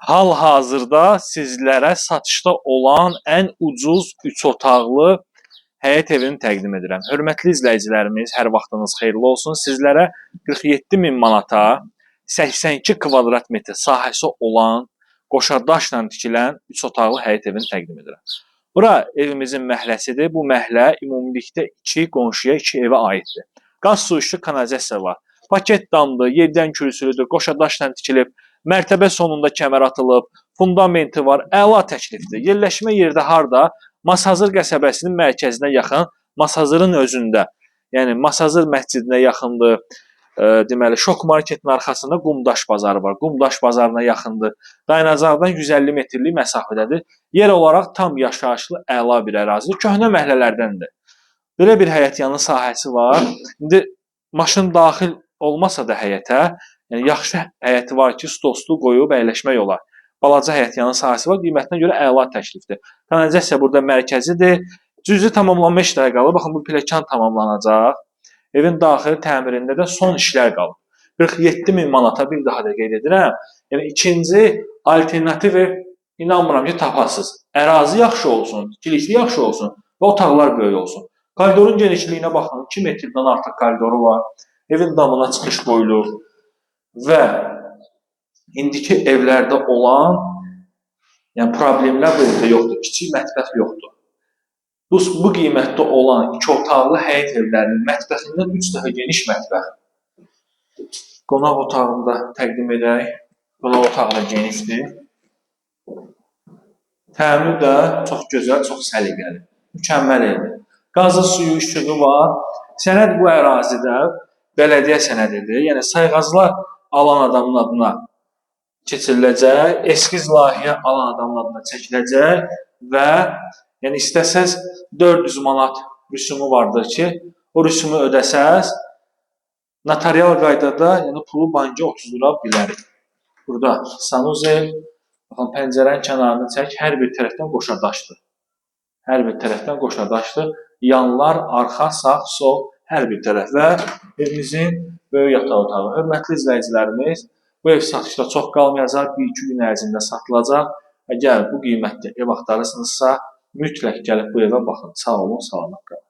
Hal-hazırda sizlərə satışda olan ən ucuz 3 otaqlı həyət evini təqdim edirəm. Hörmətli izləyicilərimiz, hər vaxtınız xeyirli olsun. Sizlərə 47 min manata 82 kvadrat metr sahəsi olan qoşadaşla tikilən 3 otaqlı həyət evini təqdim edirəm. Bura evimizin məhləsidir. Bu məhlə ümumilikdə 2 qonşuya 2 evə aiddir. Qaz, su, işıq, kanalizasiya var. Paket damdır, 7-dən kürsülüdür, qoşadaşla tikilib. Mərtəbə sonunda kəmər atılıb, fundamenti var, əla təklifdir. Yerləşmə yerdə harda? Masazır qəsəbəsinin mərkəzinə yaxın, Masazırın özündə. Yəni, Masazır məscidinə yaxındır. Deməli, Şok marketin arxasında Qumdaş bazarı var. Qumdaş bazarına yaxındır. Dayanacaqdan 150 metrlik məsafədədir. Yer olaraq tam yaşayışlı, əla bir ərazidir. Köhnə məhəllələrdəndir. Belə bir həyətyanı sahəsi var. İndi maşın daxil olmasa da həyətə, yəni yaxşı həyəti var ki, stolstu qoyub əyləşmək olar. Balaca həyətyanı sahəsi var, qiymətinə görə əla təklifdir. Kanalizasiya burada mərkəzidir. Cüzi tamamlanma işləri qalıb. Baxın, bu pilləkən tamamlanacaq. Evin daxili təmirində də son işlər qalıb. 47 min manata bir daha da qeyd edirəm. Yəni, ikinci alternativ ev inanmıram ki, tapasınız. Ərazi yaxşı olsun, ikilikli yaxşı olsun və otaqlar böyük olsun. Koridorun genişliyinə baxın, 2 metrdən artıq koridoru var. Evin damına çıxış qoyulur və indiki evlərdə olan problemlər bu evdə yoxdur. Kiçik mətbəx yoxdur. Bu qiymətdə olan 2 otaqlı həyət evlərinin mətbəxindən 3 dəfə geniş mətbəx. Qonaq otağında təqdim edək. Qonaq otağı da genişdir. Təmir də çox gözəl, çox səliqəli. Mükəmməl evdir. Qazı, suyu, işığı var. Sənəd bu ərazidə bələdiyyə sənədidir. Yəni, sayğaclar alan adamın adına keçiriləcək, eskiz layihə alan adamın adına çəkiləcək və yəni istəsəz 400 manat rüsumu vardır ki, o rüsumu ödəsəz, notarial qaydada pulu banka otuzdura bilərik. Burada sanuzel, baxın, pəncərənin kənarını çək, hər bir tərəfdən qoşadaşdır. Hər bir tərəfdən qoşadaşdır. Yanlar, arxa, sağ, sol, hər bir tərəf və evimizin böyük yataq otağı. Hörmətli izləyicilərimiz, bu ev satışda çox qalmayacaq, 1-2 gün ərzində satılacaq. Əgər bu qiymətdə ev axtarırsınızsa, mütləq gəlib bu evə baxın. Sağ olun, salamat qalın.